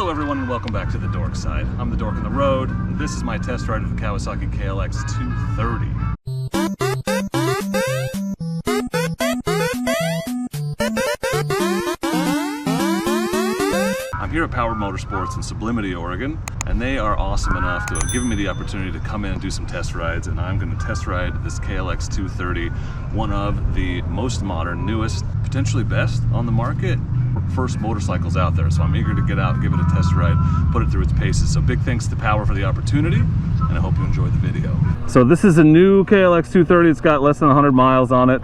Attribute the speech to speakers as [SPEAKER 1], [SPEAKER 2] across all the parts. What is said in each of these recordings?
[SPEAKER 1] Hello everyone and welcome back to the Dork Side. I'm the Dork on the road, and this is my test ride of the Kawasaki KLX230. I'm here at Power Motorsports in Sublimity, Oregon, and they are awesome enough to have given me the opportunity to come in and do some test rides, and I'm going to test ride this KLX230, one of the most modern, newest, potentially best on the market, first motorcycles out there. So I'm eager to get out and give it a test ride, put it through its paces. So big thanks to Power for the opportunity, and I hope you enjoy the video. So this is a new KLX230. It's got less than 100 miles on it.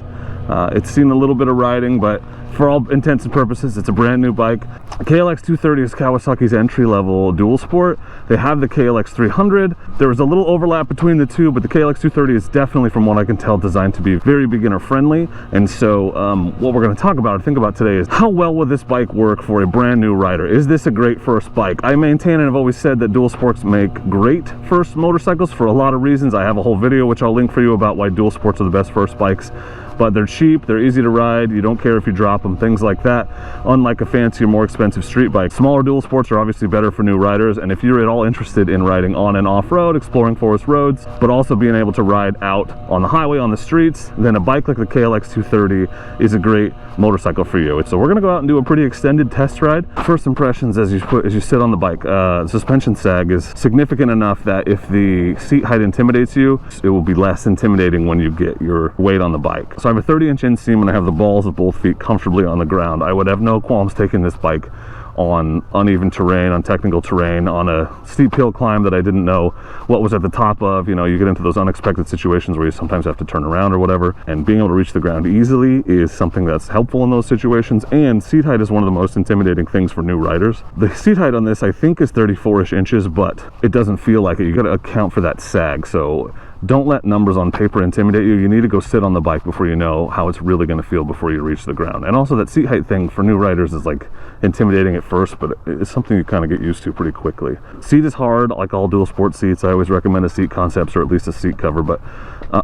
[SPEAKER 1] It's seen a little bit of riding, but for all intents and purposes, it's a brand new bike. KLX230 is Kawasaki's entry-level dual sport. They have the KLX300. There was a little overlap between the two, but the KLX230 is definitely, from what I can tell, designed to be very beginner-friendly. And so what we're going to talk about and think about today is how well will this bike work for a brand new rider? Is this a great first bike? I maintain and have always said that dual sports make great first motorcycles for a lot of reasons. I have a whole video which I'll link for you about why dual sports are the best first bikes. But they're cheap, they're easy to ride, you don't care if you drop them, things like that. Unlike a fancier, more expensive street bike. Smaller dual sports are obviously better for new riders, and if you're at all interested in riding on and off-road, exploring forest roads, but also being able to ride out on the highway, on the streets, then a bike like the KLX230 is a great motorcycle for you. So we're gonna go out and do a pretty extended test ride. First impressions as you sit on the bike, suspension sag is significant enough that if the seat height intimidates you, it will be less intimidating when you get your weight on the bike. So I have a 30-inch inseam and I have the balls of both feet comfortably on the ground. I would have no qualms taking this bike on uneven terrain, on technical terrain, on a steep hill climb that I didn't know what was at the top of. You know, you get into those unexpected situations where you sometimes have to turn around or whatever, and being able to reach the ground easily is something that's helpful in those situations. And seat height is one of the most intimidating things for new riders. The seat height on this I think is 34-ish inches, but it doesn't feel like it. You got to account for that sag. So don't let numbers on paper intimidate you. You need to go sit on the bike before you know how it's really going to feel before you reach the ground. And also that seat height thing for new riders is like intimidating at first, but it's something you kind of get used to pretty quickly. Seat is hard, like all dual sport seats. I always recommend a seat concepts or at least a seat cover, but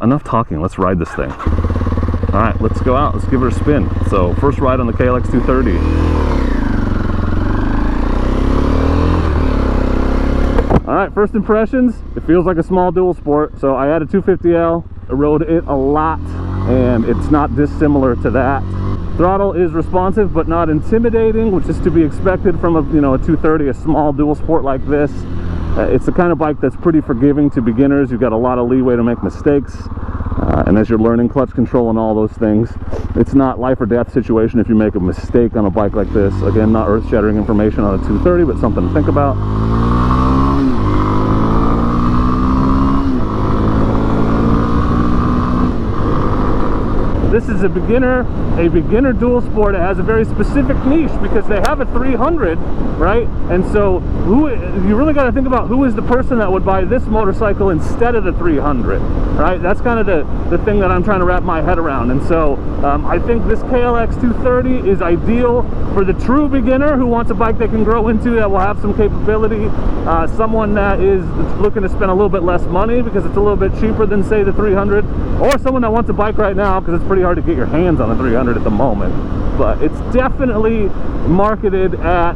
[SPEAKER 1] enough talking, let's ride this thing. All right, let's go out, let's give it a spin. So first ride on the KLX230. All right, first impressions, it feels like a small dual sport. So I had a 250L, I rode it a lot, and it's not dissimilar to that. Throttle is responsive, but not intimidating, which is to be expected from a 230, a small dual sport like this. It's the kind of bike that's pretty forgiving to beginners. You've got a lot of leeway to make mistakes. And as you're learning clutch control and all those things, it's not life or death situation if you make a mistake on a bike like this. Again, not earth-shattering information on a 230, but something to think about. This is a beginner dual sport. It has a very specific niche because they have a 300, right? And so you really got to think about who is the person that would buy this motorcycle instead of the 300, right? That's kind of the thing that I'm trying to wrap my head around. And so I think this KLX230 is ideal for the true beginner who wants a bike they can grow into, that will have some capability, someone that is looking to spend a little bit less money because it's a little bit cheaper than, say, the 300, or someone that wants a bike right now because it's pretty hard to get your hands on a 300 at the moment. But it's definitely marketed at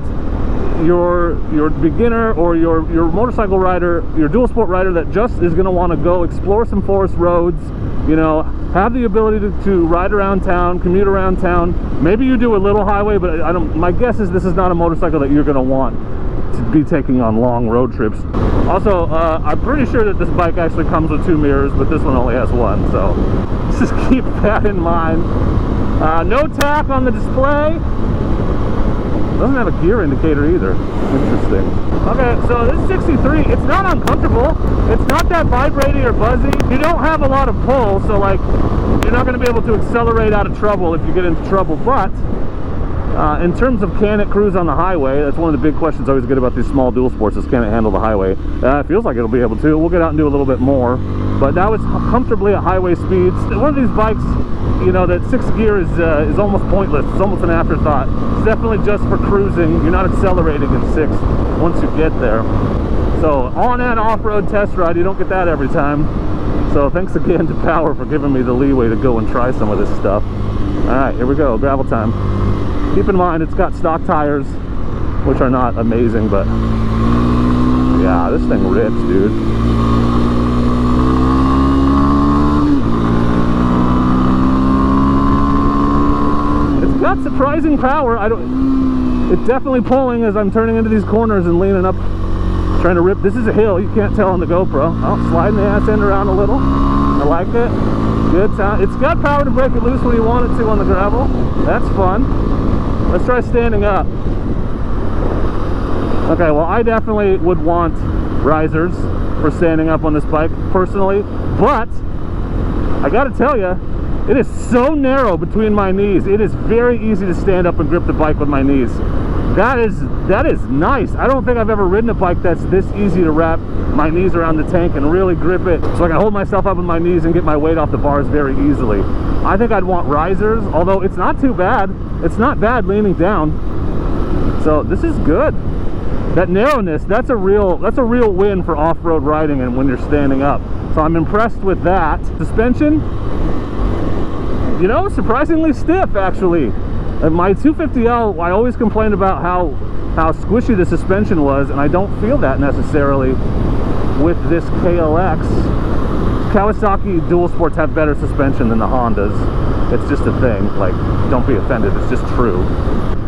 [SPEAKER 1] your beginner or your motorcycle rider, your dual sport rider that just is going to want to go explore some forest roads, you know, have the ability to ride around town, commute around town. Maybe you do a little highway, but my guess is this is not a motorcycle that you're going to want to be taking on long road trips. Also, I'm pretty sure that this bike actually comes with 2 mirrors, but this one only has 1, so just keep that in mind. No tack on the display. Doesn't have a gear indicator either. Interesting. Okay, so this 63, it's not uncomfortable. It's not that vibrating or buzzy. You don't have a lot of pull, so like you're not going to be able to accelerate out of trouble if you get into trouble, but in terms of can it cruise on the highway, that's one of the big questions I always get about these small dual sports is can it handle the highway. It feels like it'll be able to. We'll get out and do a little bit more, but now it's comfortably at highway speeds. One of these bikes, you know, that 6th gear is almost pointless. It's almost an afterthought. It's definitely just for cruising. You're not accelerating in 6th once you get there. So on and off-road test ride, you don't get that every time. So thanks again to Power for giving me the leeway to go and try some of this stuff. All right, here we go, gravel time. Keep in mind, it's got stock tires.
[SPEAKER 2] which are not amazing, but yeah, this thing rips, dude. It's got surprising power. It's definitely pulling as I'm turning into these corners and leaning up, trying to rip. This is a hill, you can't tell on the GoPro. Oh, sliding the ass end around a little. I like it. Good sound. It's got power to break it loose when you want it to on the gravel. That's fun. Let's try standing up. Okay, well, I definitely would want risers for standing up on this bike personally, but I gotta tell you, it is so narrow between my knees. It is very easy to stand up and grip the bike with my knees. That is nice. I don't think I've ever ridden a bike that's this easy to wrap my knees around the tank and really grip it so I can hold myself up with my knees and get my weight off the bars very easily. I think I'd want risers, although it's not too bad. It's not bad leaning down. So this is good. That narrowness, that's a real win for off-road riding and when you're standing up. So I'm impressed with that. Suspension, you know, surprisingly stiff actually. My 250L, I always complained about how squishy the suspension was, and I don't feel that necessarily with this KLX. Kawasaki dual sports have better suspension than the Hondas. It's just a thing, like, don't be offended, it's just true.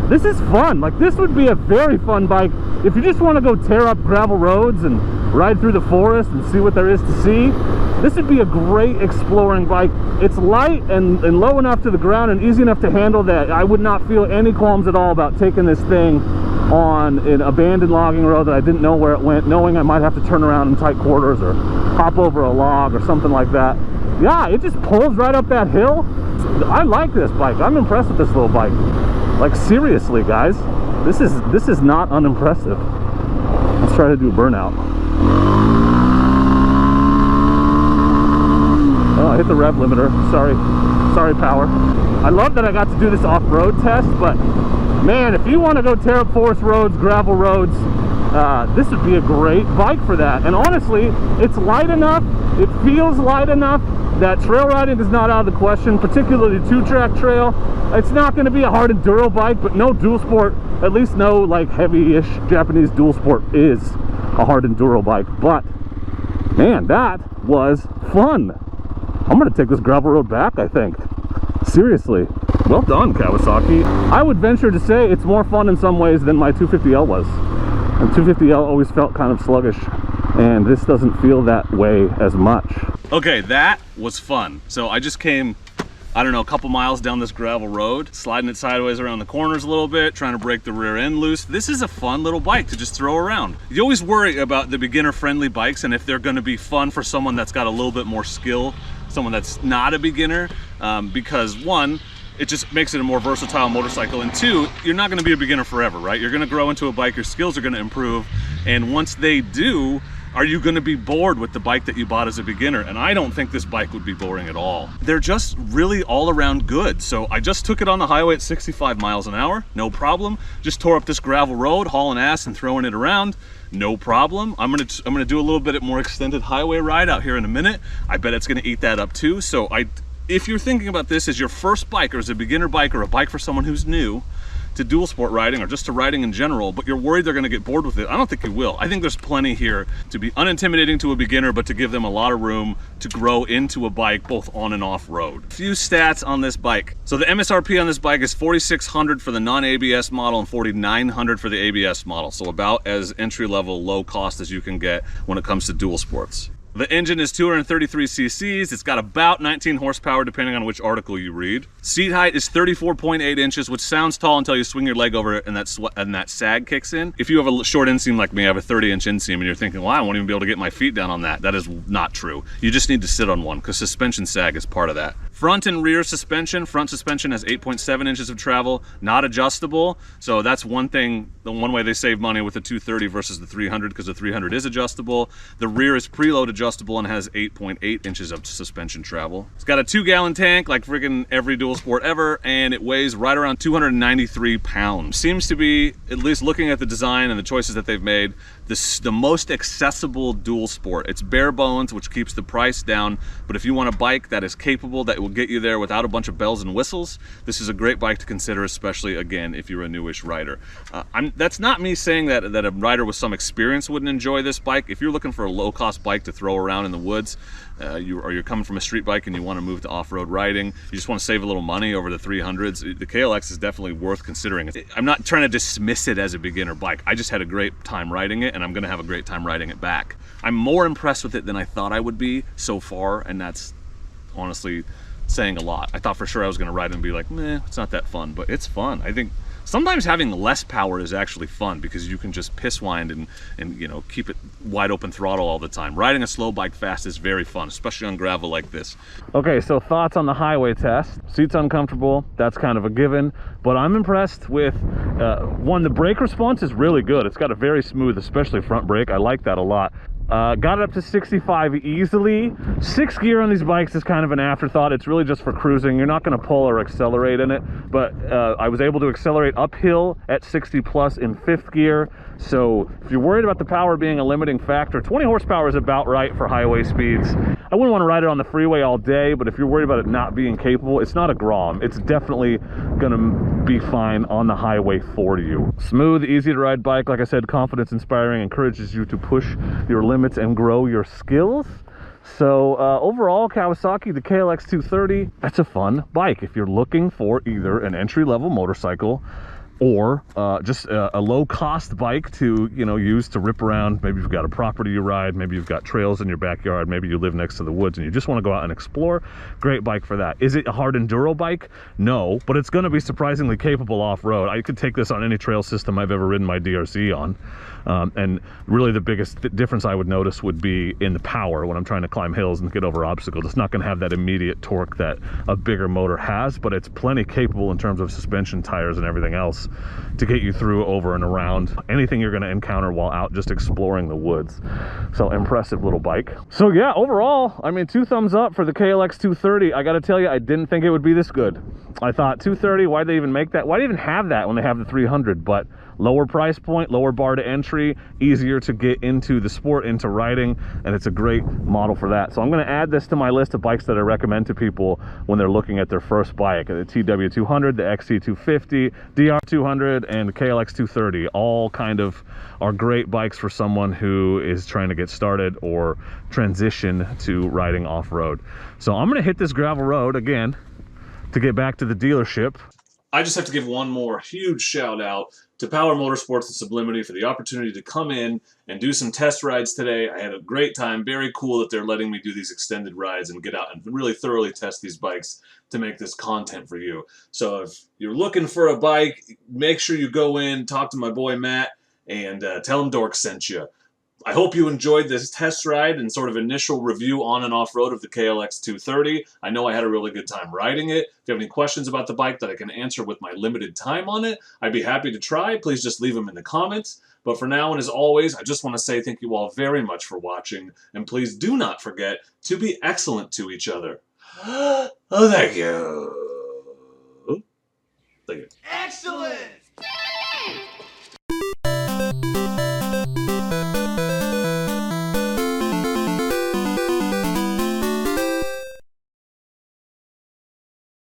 [SPEAKER 2] This is fun. Like, this would be a very fun bike if you just want to go tear up gravel roads and ride through the forest and see what there is to see. This would be a great exploring bike. It's light and low enough to the ground and easy enough to handle that I would not feel any qualms at all about taking this thing on an abandoned logging road that I didn't know where it went, knowing I might have to turn around in tight quarters or hop over a log or something like that. Yeah, it just pulls right up that hill. I like this bike. I'm impressed with this little bike. Like, seriously, guys, this is not unimpressive. Let's try to do a burnout. Oh, I hit the rev limiter. Sorry, power. I love that I got to do this off-road test, but man, if you want to go tear up forest roads, gravel roads, this would be a great bike for that. And honestly, it's light enough, it feels light enough that trail riding is not out of the question, particularly two-track trail. It's not going to be a hard enduro bike, but no dual sport, at least no like heavy-ish Japanese dual sport is a hard enduro bike. But man, that was fun. I'm going to take this gravel road back, I think. Seriously. Well done, Kawasaki. I would venture to say it's more fun in some ways than my 250L was. And 250L always felt kind of sluggish, and this doesn't feel that way as much.
[SPEAKER 1] Okay, that was fun. So I just came, I don't know, a couple miles down this gravel road, sliding it sideways around the corners a little bit, trying to break the rear end loose. This is a fun little bike to just throw around. You always worry about the beginner-friendly bikes and if they're going to be fun for someone that's got a little bit more skill, someone that's not a beginner, because one, it just makes it a more versatile motorcycle, and two, you're not going to be a beginner forever, right? You're going to grow into a bike, your skills are going to improve, and once they do, are you going to be bored with the bike that you bought as a beginner? And I don't think this bike would be boring at all. They're just really all around good. So I just took it on the highway at 65 miles an hour, no problem. Just tore up this gravel road, hauling ass and throwing it around, no problem. I'm gonna do a little bit more extended highway ride out here in a minute. I bet it's gonna eat that up too. So if you're thinking about this as your first bike or as a beginner bike or a bike for someone who's new to dual sport riding or just to riding in general, but you're worried they're going to get bored with it, I don't think you will. I think there's plenty here to be unintimidating to a beginner, but to give them a lot of room to grow into a bike both on and off road. A few stats on this bike. So the MSRP on this bike is $4,600 for the non-ABS model and $4,900 for the ABS model. So about as entry-level low cost as you can get when it comes to dual sports. The engine is 233 cc's. It's got about 19 horsepower depending on which article you read. Seat height is 34.8 inches, which sounds tall until you swing your leg over it and that sag kicks in. If you have a short inseam like me, I have a 30-inch inseam, and you're thinking, well, I won't even be able to get my feet down on that. That is not true. You just need to sit on one because suspension sag is part of that. Front and rear suspension. Front suspension has 8.7 inches of travel, not adjustable. So that's one thing, the one way they save money with the 230 versus the 300, because the 300 is adjustable. The rear is preload adjustable and has 8.8 inches of suspension travel. It's got a 2-gallon tank like friggin' every dual sport ever, and it weighs right around 293 pounds. Seems to be, at least looking at the design and the choices that they've made, the most accessible dual sport. It's bare bones, which keeps the price down, but if you want a bike that is capable, that will get you there without a bunch of bells and whistles. This is a great bike to consider, especially, again, if you're a newish rider. That's not me saying that a rider with some experience wouldn't enjoy this bike. If you're looking for a low-cost bike to throw around in the woods, you're coming from a street bike and you want to move to off-road riding, you just want to save a little money over the 300s, the KLX is definitely worth considering. I'm not trying to dismiss it as a beginner bike. I just had a great time riding it, and I'm going to have a great time riding it back. I'm more impressed with it than I thought I would be so far, and that's honestly saying a lot. I thought for sure I was going to ride it and be like, meh, it's not that fun, but it's fun. I think sometimes having less power is actually fun because you can just piss wind and you know, keep it wide open throttle all the time. Riding a slow bike fast is very fun, especially on gravel like this. Okay, so thoughts on the highway test. Seat's uncomfortable, that's kind of a given, but I'm impressed with, one, the brake response is really good. It's got a very smooth, especially front brake. I like that a lot. Got it up to 65 easily. 6th gear on these bikes is kind of an afterthought. It's really just for cruising. You're not going to pull or accelerate in it, but I was able to accelerate uphill at 60 plus in 5th gear. So if you're worried about the power being a limiting factor, 20 horsepower is about right for highway speeds. I wouldn't want to ride it on the freeway all day, but if you're worried about it not being capable, it's not a Grom. It's definitely going to be fine on the highway for you. Smooth, easy to ride bike. Like I said, confidence inspiring, encourages you to push your limits and grow your skills. So overall, Kawasaki, the KLX230, that's a fun bike if you're looking for either an entry-level motorcycle or just a low-cost bike to, you know, use to rip around. Maybe you've got a property you ride, maybe you've got trails in your backyard, maybe you live next to the woods and you just want to go out and explore. Great bike for that. Is it a hard enduro bike? No, but it's going to be surprisingly capable off-road. I could take this on any trail system I've ever ridden my DRC on. And really the biggest difference I would notice would be in the power when I'm trying to climb hills and get over obstacles. It's not going to have that immediate torque that a bigger motor has, but it's plenty capable in terms of suspension, tires, and everything else to get you through, over, and around anything you're going to encounter while out just exploring the woods. So impressive little bike. So yeah, overall, I mean, 2 thumbs up for the KLX 230. I got to tell you, I didn't think it would be this good. I thought 230, why'd they even make that? Why'd they even have that when they have the 300? But lower price point, lower bar to entry, easier to get into the sport, into riding, and it's a great model for that. So I'm going to add this to my list of bikes that I recommend to people when they're looking at their first bike. The TW200, the XC250, DR200, and the KLX230, all kind of are great bikes for someone who is trying to get started or transition to riding off-road. So I'm going to hit this gravel road again to get back to the dealership. I just have to give one more huge shout out to Power Motorsports and Sublimity for the opportunity to come in and do some test rides today. I had a great time. Very cool that they're letting me do these extended rides and get out and really thoroughly test these bikes to make this content for you. So if you're looking for a bike, make sure you go in, talk to my boy Matt, and tell him Dork sent you. I hope you enjoyed this test ride and sort of initial review on and off-road of the KLX 230. I know I had a really good time riding it. If you have any questions about the bike that I can answer with my limited time on it, I'd be happy to try. Please just leave them in the comments. But for now, and as always, I just want to say thank you all very much for watching. And please do not forget to be excellent to each other. Oh, thank you. Thank you.
[SPEAKER 3] Excellent!